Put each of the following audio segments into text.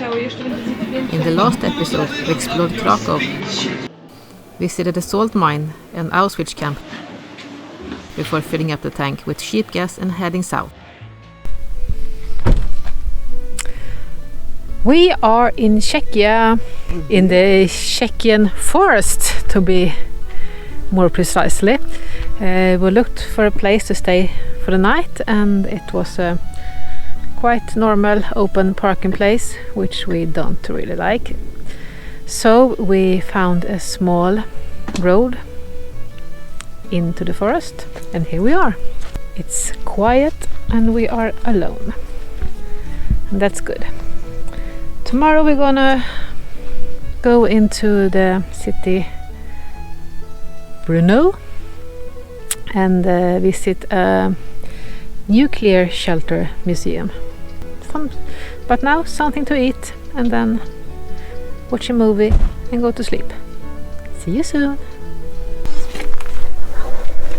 In the last episode, we explored Krakow, visited a salt mine and Auschwitz camp before filling up the tank with cheap gas and heading south. We are in Checkia, in the Czechian forest to be more precisely. We looked for a place to stay for the night, and it was a quite normal open parking place, which we don't really like. So we found a small road into the forest, and here we are. It's quiet and we are alone, and that's good. Tomorrow we're gonna go into the city Brno and visit a nuclear shelter museum. But now something to eat, and then watch a movie and go to sleep. See you soon.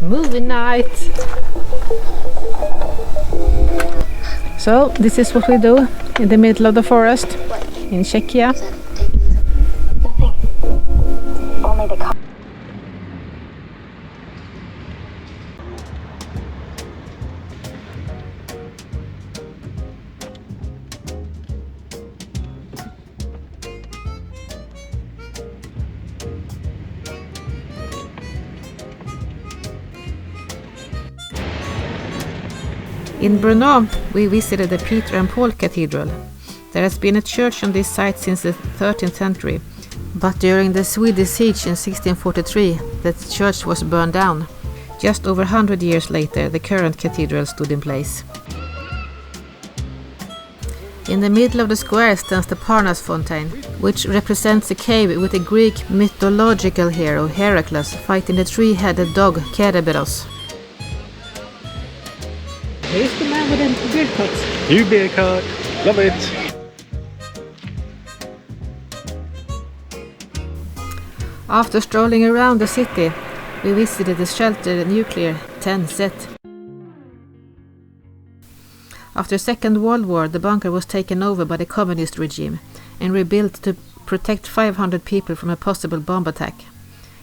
Movie night. So this is what we do in the middle of the forest in Checkia. Only the In Brno, we visited the Peter and Paul Cathedral. There has been a church on this site since the 13th century, but during the Swedish siege in 1643, the church was burned down. Just over 100 years later, the current cathedral stood in place. In the middle of the square stands the Parnas fountain, which represents a cave with a Greek mythological hero, Heracles, fighting the three-headed dog, Kerberos. Here's the man with a beard cut. New beer cut. Love it. After strolling around the city, we visited the shelter nuclear 10 set. After the Second World War, the bunker was taken over by the communist regime and rebuilt to protect 500 people from a possible bomb attack.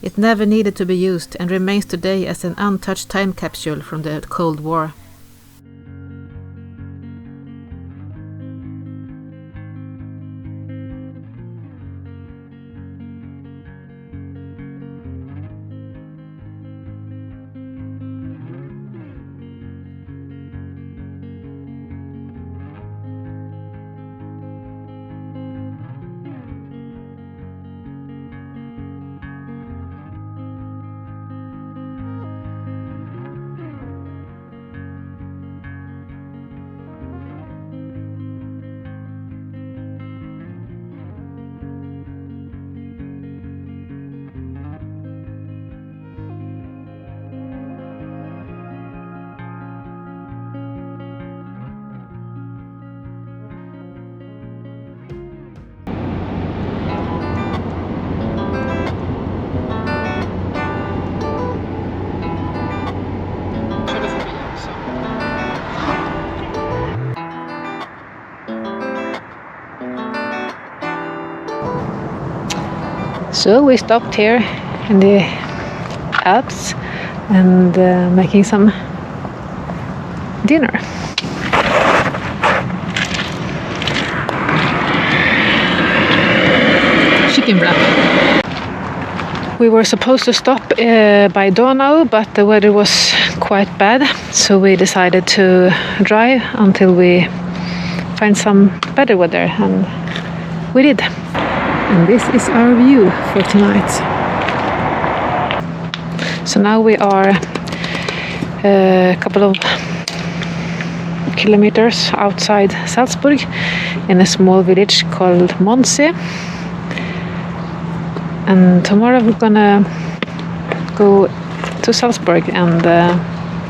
It never needed to be used and remains today as an untouched time capsule from the Cold War. So we stopped here in the Alps and making some dinner. Chicken wrap. We were supposed to stop by Brno, but the weather was quite bad, so we decided to drive until we find some better weather, and we did. And this is our view for tonight. So now we are a couple of kilometers outside Salzburg in a small village called Monse. And tomorrow we're gonna go to Salzburg and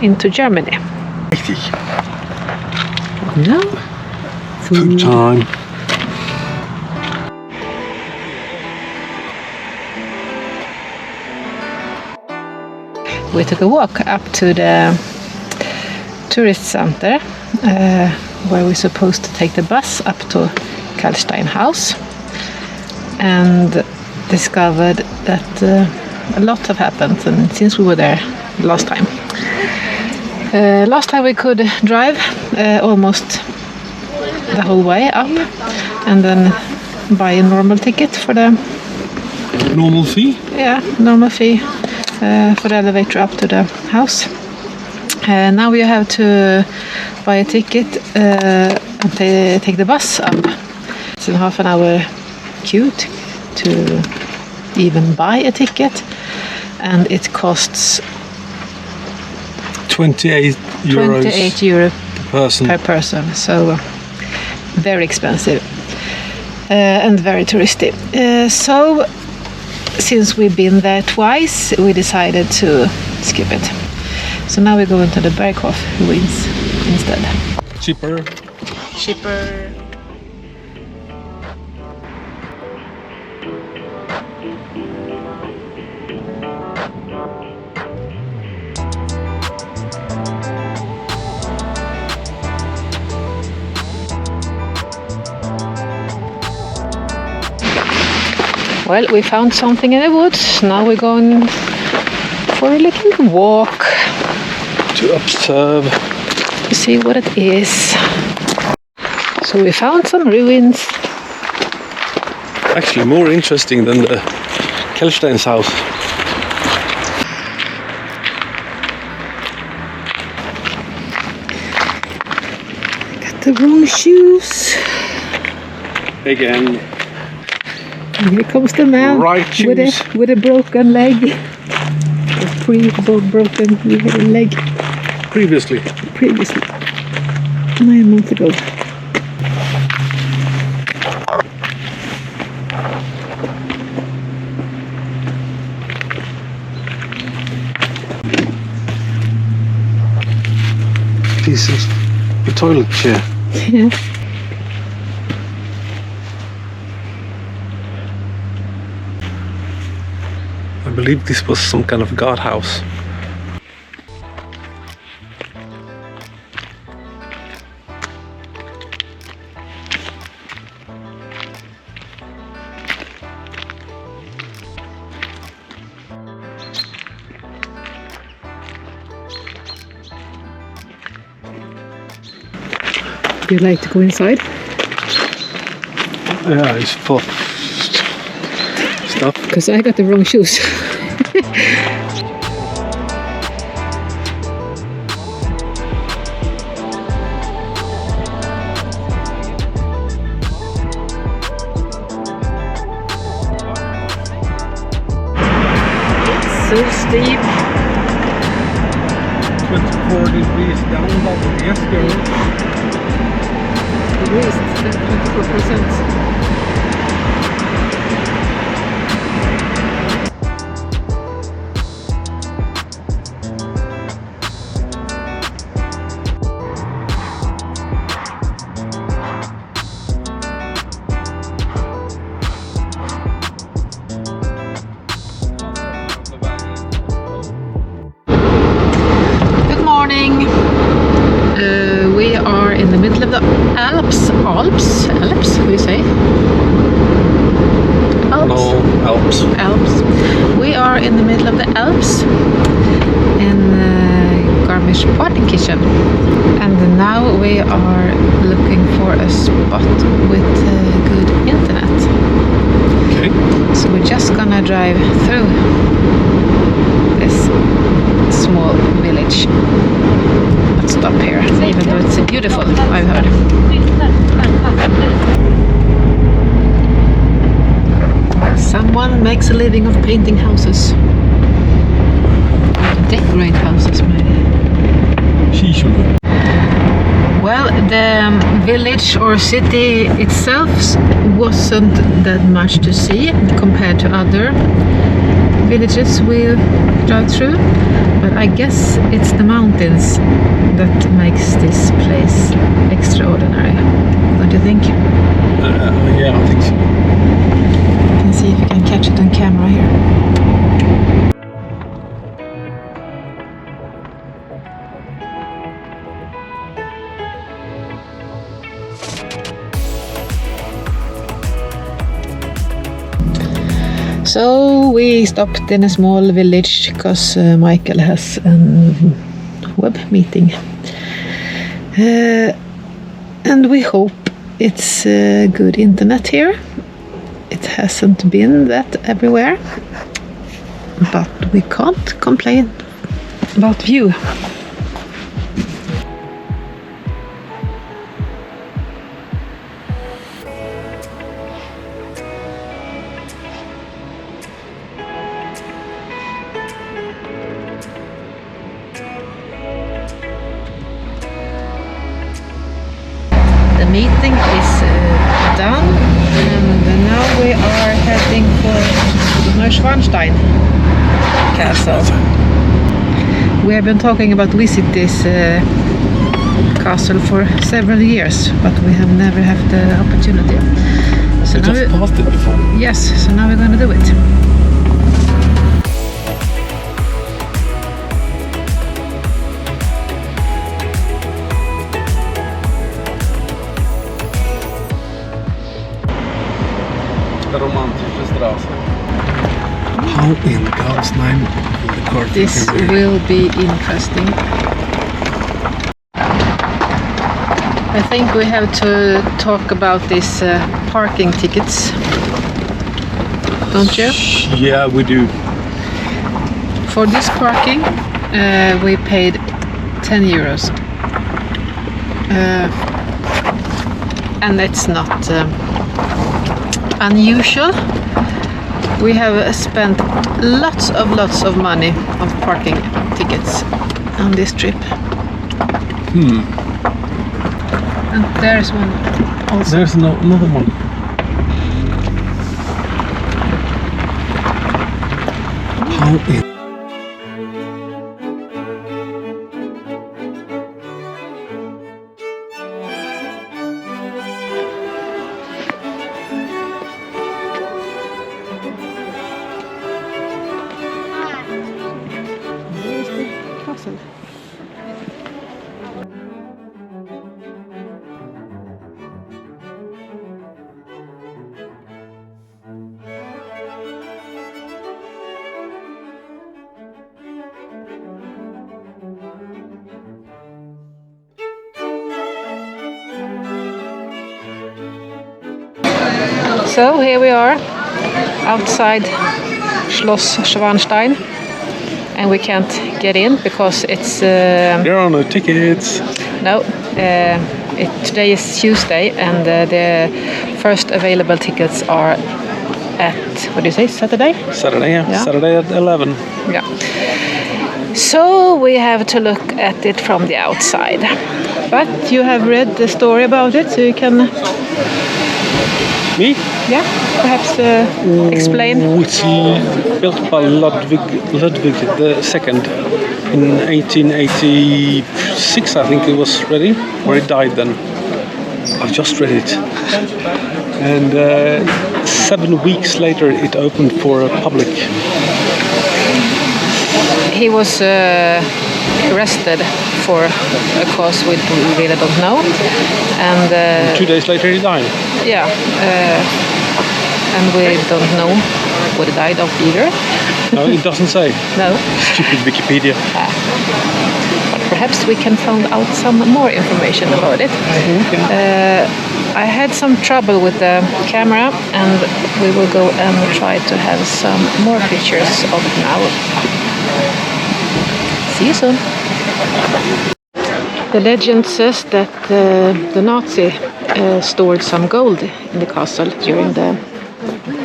into Germany. Richtig. No? Good time. We took a walk up to the tourist center where we're supposed to take the bus up to Neuschwanstein house and discovered that a lot have happened since we were there last time. Last time we could drive almost the whole way up and then buy a normal ticket for the Normal fee? Yeah, normal fee for the elevator up to the house. Now we have to buy a ticket and take the bus up. It's a half an hour queue to even buy a ticket, and it costs 28 euros 28 euro per person. So very expensive and very touristy. So since we've been there twice, we decided to skip it. So now we're going to the Berghof ruins instead. Cheaper. Well, we found something in the woods. Now we're going for a little walk To observe. to see what it is. So we found some ruins. Actually more interesting than the Kelstein's house. Got the wrong shoes. Again. And here comes the man Right shoes. with a broken leg. A broken leg Previously. 9 months ago. This is the toilet chair. Yeah. I believe this was some kind of guardhouse. Do you like to go inside? Yeah, it's full of stuff. Because I got the wrong shoes. So steep. 24 degrees down, but yes, girl. Degrees, 24%. We are in the middle of the Alps, what do you say? Alps. We are in the middle of the Alps in Garmisch-Partenkirchen, and now we are looking for a spot with good internet. Okay. So we're just gonna drive through this small village. But stop here, even though it's beautiful, I've heard. Someone makes a living of painting houses. Decorate houses, maybe. Well, the village or city itself wasn't that much to see compared to other villages we drive through, but I guess it's the mountains that makes this place extraordinary. Don't you think? Yeah, I think so. You can see if you can catch it on camera here. So we stopped in a small village because Michael has a web meeting. And we hope it's good internet here. It hasn't been that everywhere, but we can't complain about view. The meeting is done, and now we are heading for Neuschwanstein Castle. We have been talking about visit this castle for several years, but we have never had the opportunity. So We just passed it before. yes, so now we're going to do it. Romantische Straße. How in God's name will the car This will be interesting. I think we have to talk about these parking tickets, don't you? Yeah, we do. For this parking, we paid 10 euros. And it's not unusual. We have spent lots of money on parking tickets on this trip. And there's one also. There's another one. How in... Where's the castle? So here we are outside Schloss Schwanstein, and we can't get in because it's There are no tickets. no. Today is Tuesday, and the first available tickets are at, what do you say, Saturday? Saturday, yeah. Yeah. Saturday at 11. Yeah. So we have to look at it from the outside. But you have read the story about it, so you can, Me? yeah, perhaps explain. It's built by Ludwig II in 1886, I think it was ready, or it died then. I've just read it. And 7 weeks later it opened for public. He was arrested for a cause we really don't know. And 2 days later he died. yeah, and we don't know what he died of either. No, it doesn't say. No. Stupid Wikipedia. But perhaps we can find out some more information about it. I had some trouble with the camera, and we will go and try to have some more pictures of it now. See you soon. The legend says that the Nazi stored some gold in the castle during the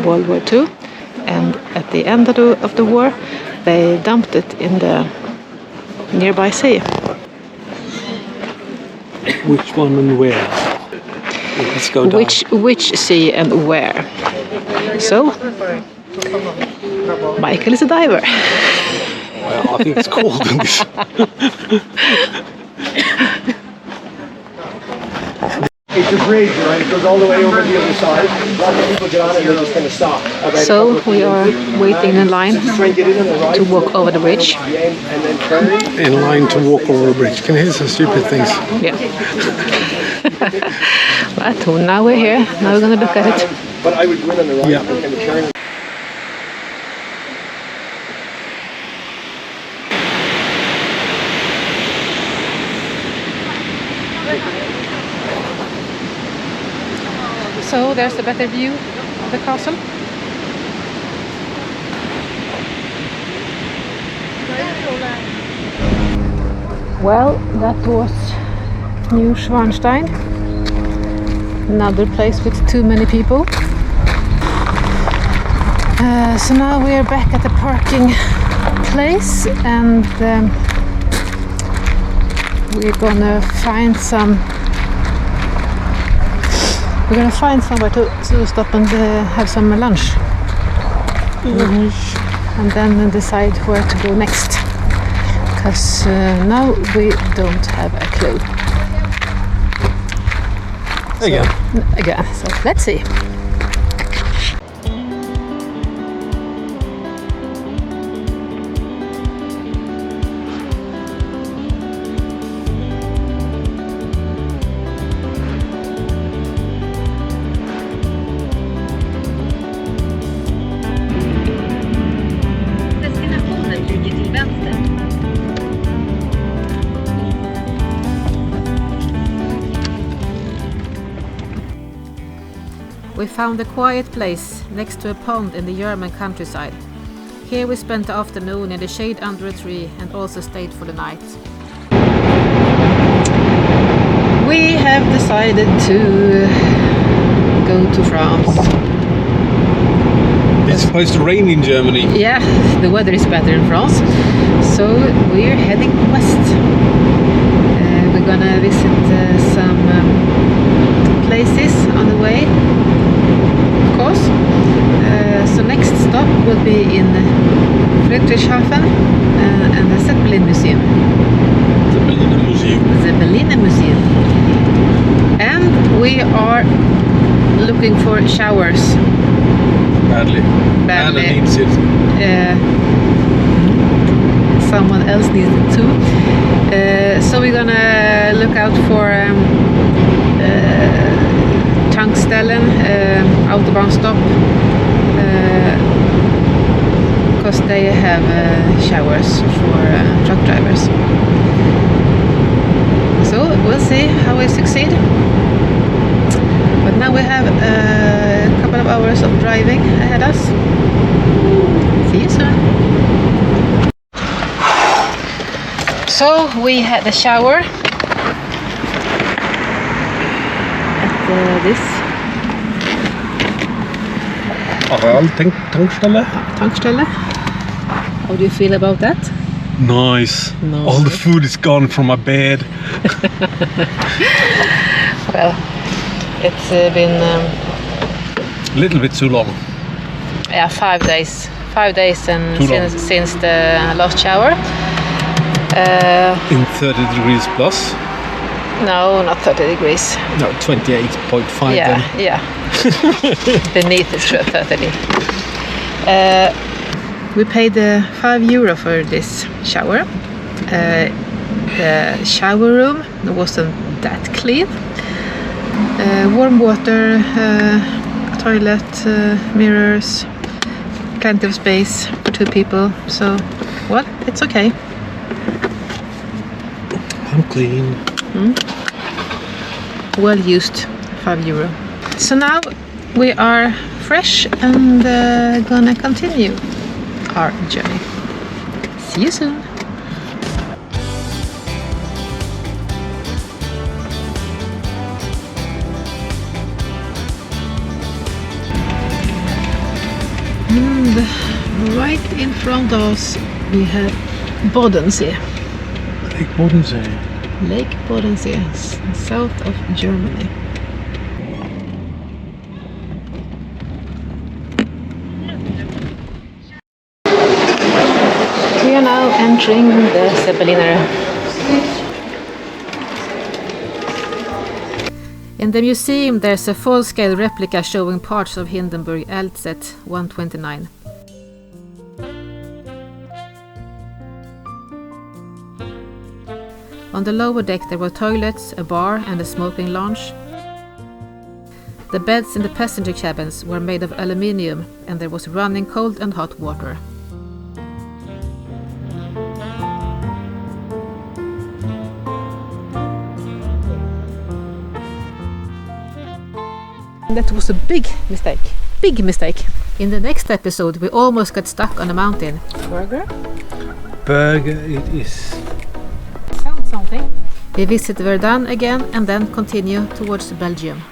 World War II, and at the end of the war they dumped it in the nearby sea. Which one and where? Let's go down. Which sea and where? So Michael is a diver. Well, I think it's cold in this. It's a bridge, right? It goes all the way over the other side. A lot of people get on it and they're just going to stop. So we are waiting in line to walk over the bridge. And then turn. In line to walk over a bridge. Can I hear some stupid things? Yeah. But now we're here. Now we're going to look at it. But I would go in on the right Yeah. and kind of turn. So there's a better view of the castle. Well, that was Neuschwanstein. Another place with too many people. So now we are back at the parking place, and we're gonna find somewhere to stop and have some lunch. And then decide where to go next, because now we don't have a clue. Again, so let's see. We found a quiet place next to a pond in the German countryside. Here we spent the afternoon in the shade under a tree and also stayed for the night. We have decided to go to France. It's supposed to rain in Germany. Yeah, the weather is better in France. So we're heading west. We're gonna visit some places on the way, of course. So next stop will be in Freidrichshafen and the Zeppelin Museum. Zeppeliner Museum. And we are looking for showers. Badly. Anna needs it. Someone else needs it too. So we're gonna look out for tankställen, autobahn stop, because they have showers for truck drivers. So we'll see how we succeed. But now we have a couple of hours of driving ahead of us. See you soon. So we had a shower at this tankstelle. How do you feel about that? Nice. No. All the food is gone from my bed. Well, it's been A little bit too long. 5 days. 5 days and Too long. since the last shower. In 30 degrees plus. No, not 30 degrees. No, 28.5 Yeah, then. yeah. Beneath is 30. We paid €5 for this shower. The shower room wasn't that clean. Warm water, toilet, mirrors, plenty of space for 2 people. So, well, it's okay. I'm clean. Well used, €5. So now we are fresh and gonna continue our journey. See you soon. And right in front of us we have Bodensee. Lake Bodensee. Lake Bodensee, south of Germany. We are now entering the Zeppeliner. In the museum there's a full-scale replica showing parts of Hindenburg Alps 129. On the lower deck there were toilets, a bar and a smoking lounge. The beds in the passenger cabins were made of aluminium and there was running cold and hot water. That was a big mistake. Big mistake. In the next episode, we almost got stuck on a mountain. Burger? Burger it is. Sounds something. We visit Verdun again and then continue towards Belgium.